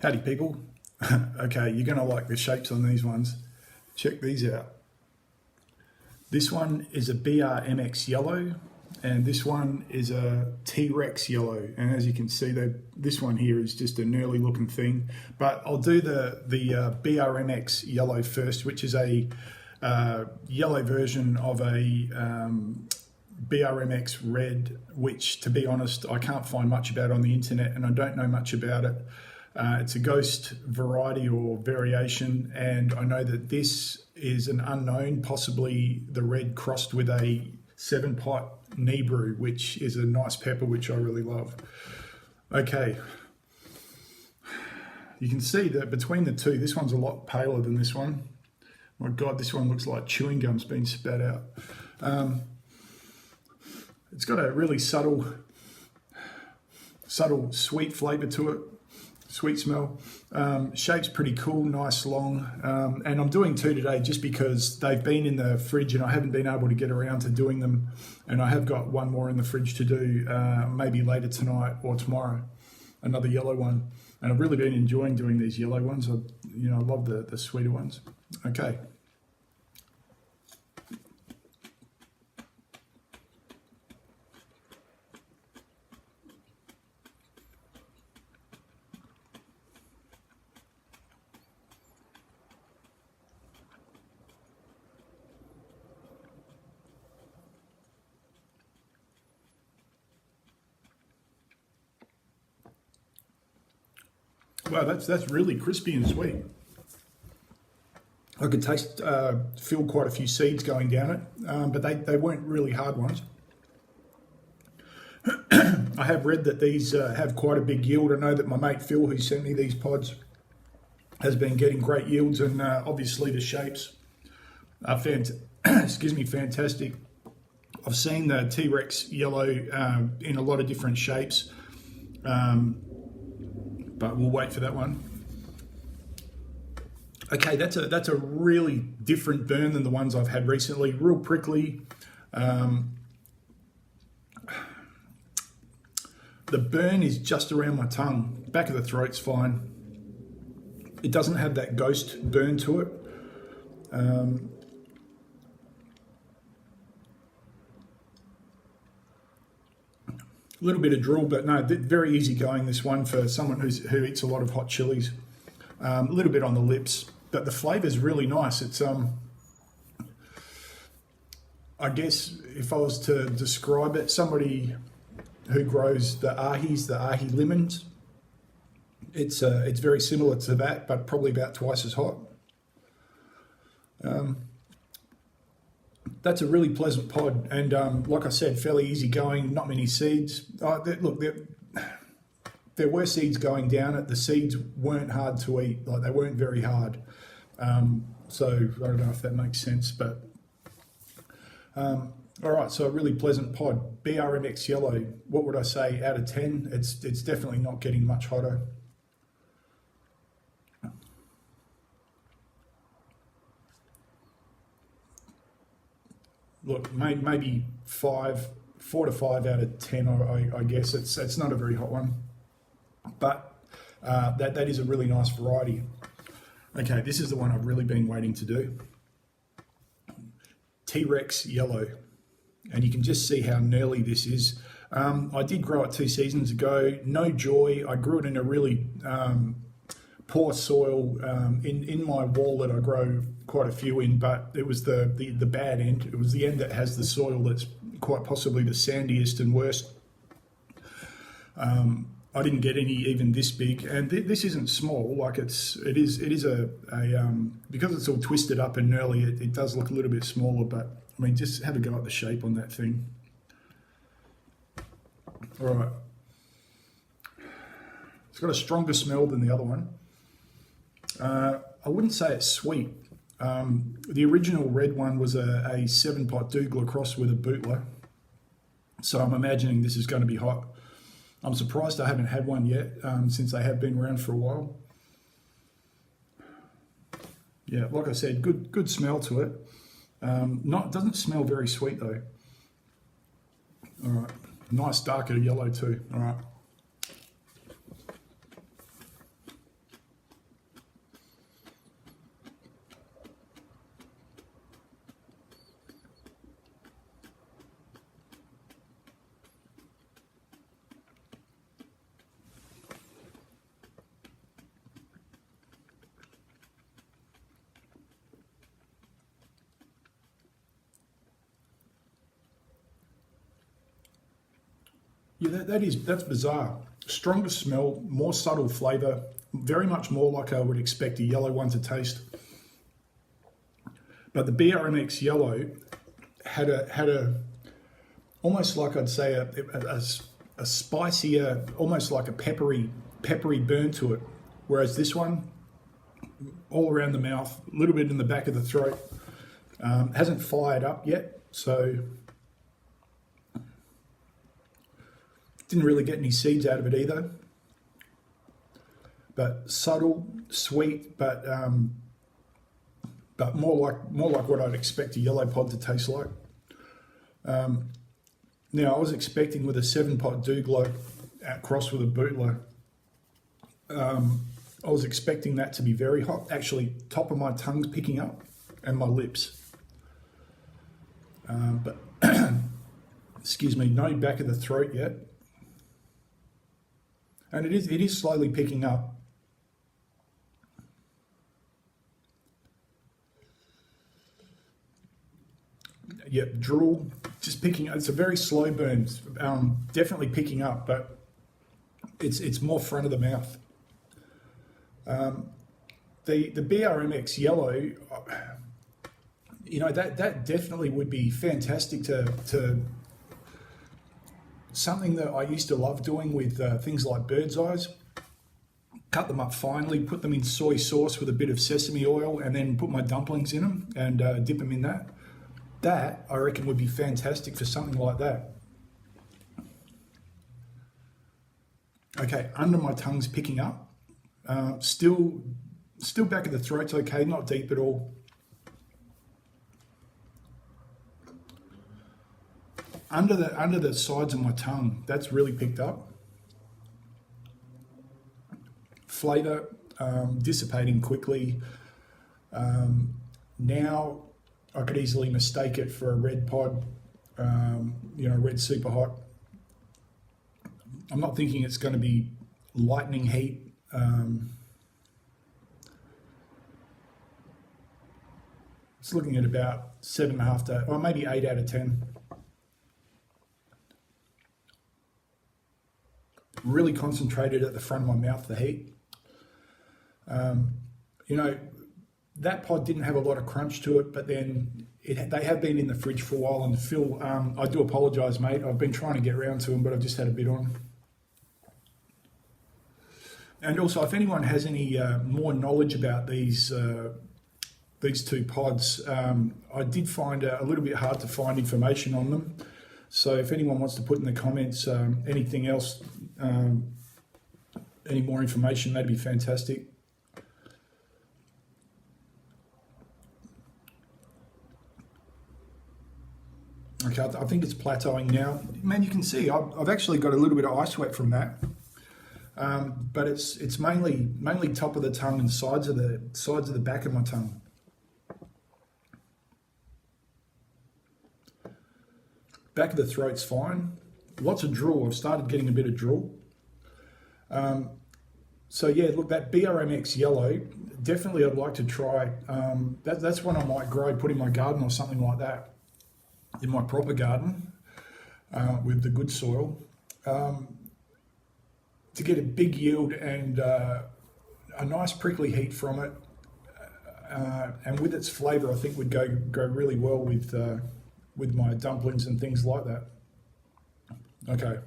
Howdy people. Okay, you're going to like the shapes on these ones. Check these out. This one is a BRMX yellow and this one is a T-Rex yellow, and as you can see this one here is just a gnarly looking thing, but I'll do the BRMX yellow first, which is a yellow version of a BRMX red, which to be honest I can't find much about on the internet and I don't know much about it. It's a ghost variety or variation, and I know that this is an unknown, possibly the red crossed with a 7-pot Nebrew, which is a nice pepper which I really love. Okay, you can see that between the two, this one's a lot paler than this one. My God, this one looks like chewing gum's been spat out. It's got a really subtle sweet flavour to it. Sweet smell. Shape's pretty cool, nice, long. And I'm doing two today just because they've been in the fridge and I haven't been able to get around to doing them. And I have got one more in the fridge to do, maybe later tonight or tomorrow, another yellow one. And I've really been enjoying doing these yellow ones. I love the sweeter ones. Okay. Wow, that's really crispy and sweet. I could feel quite a few seeds going down it, but they weren't really hard ones. I have read that these have quite a big yield. I know that my mate Phil, who sent me these pods, has been getting great yields, and obviously the shapes are fantastic. I've seen the T-Rex yellow in a lot of different shapes. But we'll wait for that one. Okay, that's a really different burn than the ones I've had recently. Real prickly. The burn is just around my tongue. Back of the throat's fine. It doesn't have that ghost burn to it. A little bit of drool, but no, very easy going, this one, for someone who eats a lot of hot chilies. A little bit on the lips, but the flavour is really nice. It's I guess if I was to describe it, somebody who grows the ahi lemons, it's very similar to that, but probably about twice as hot. That's a really pleasant pod, and like I said, fairly easy going, not many seeds. Look, there were seeds going down it. The seeds weren't hard to eat, like they weren't very hard. So I don't know if that makes sense, but all right, so a really pleasant pod. BRMX yellow, what would I say out of 10? It's definitely not getting much hotter. Look, maybe 4 to 5 out of 10, I guess. It's not a very hot one, but that is a really nice variety. Okay, this is the one I've really been waiting to do. T-Rex yellow, and you can just see how gnarly this is. I did grow it 2 seasons ago. No joy. I grew it in a really poor soil in my wall that I grow quite a few in, but it was the bad end. It was the end that has the soil that's quite possibly the sandiest and worst. I didn't get any even this big, and this isn't small. Like it is a because it's all twisted up and gnarly. It does look a little bit smaller, but I mean, just have a go at the shape on that thing. All right, it's got a stronger smell than the other one. I wouldn't say it's sweet. The original red one was a 7-pot Douglas cross with a bootler, so I'm imagining this is going to be hot. I'm surprised I haven't had one yet, since they have been around for a while. Yeah, like I said, good smell to it. Doesn't smell very sweet though. All right, nice darker yellow too. All right. Yeah, that's bizarre. Stronger smell, more subtle flavour, very much more like I would expect a yellow one to taste. But the BRMX yellow had a almost like I'd say a spicier, almost like a peppery burn to it. Whereas this one, all around the mouth, a little bit in the back of the throat, hasn't fired up yet, so didn't really get any seeds out of it either. But subtle, sweet, but more like what I'd expect a yellow pod to taste like. Now I was expecting with a 7-pot Douglas crossed with a Bootler, I was expecting that to be very hot. Actually, top of my tongue's picking up and my lips. But excuse me, no back of the throat yet. And it is slowly picking up. Yep, drool, just picking up. It's a very slow burn, definitely picking up, but it's more front of the mouth. The BRMX yellow, you know, that definitely would be fantastic to something that I used to love doing with things like bird's eyes. Cut them up finely, put them in soy sauce with a bit of sesame oil, and then put my dumplings in them and dip them in that. That, I reckon, would be fantastic for something like that. Okay, under my tongue's picking up. Still back of the throat's okay, not deep at all. Under the sides of my tongue, that's really picked up. Flavour dissipating quickly. Now I could easily mistake it for a red pod, you know, red super hot. I'm not thinking it's going to be lightning heat. It's looking at about 7.5 to, or maybe 8 out of 10. Really concentrated at the front of my mouth, the heat. You know, that pod didn't have a lot of crunch to it, but then they have been in the fridge for a while. And Phil, I do apologise, mate. I've been trying to get around to them, but I've just had a bit on. And also, if anyone has any more knowledge about these two pods, I did find a little bit hard to find information on them. So if anyone wants to put in the comments anything else, any more information, that'd be fantastic. Okay, I think it's plateauing now. Man, you can see I've actually got a little bit of eye sweat from that, but it's mainly top of the tongue and sides of the back of my tongue. Back of the throat's fine. Lots of drool. I've started getting a bit of drool. So yeah, look, that BRMX yellow, definitely I'd like to try. That's one I might grow, put in my garden or something like that. In my proper garden with the good soil, to get a big yield and a nice prickly heat from it, and with its flavour, I think would go really well with my dumplings and things like that. Okay,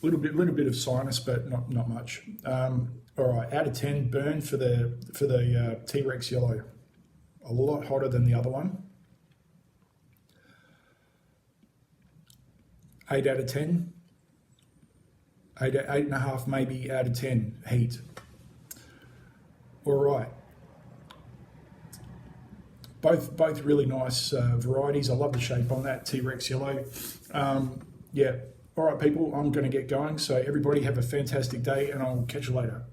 little bit of sinus, but not much. All right, out of 10, burn for the T-Rex yellow. A lot hotter than the other one. 8 out of 10. 8.5 maybe out of 10 heat. All right. Both really nice varieties. I love the shape on that T-Rex yellow. Yeah. All right, people, I'm going to get going. So everybody have a fantastic day, and I'll catch you later.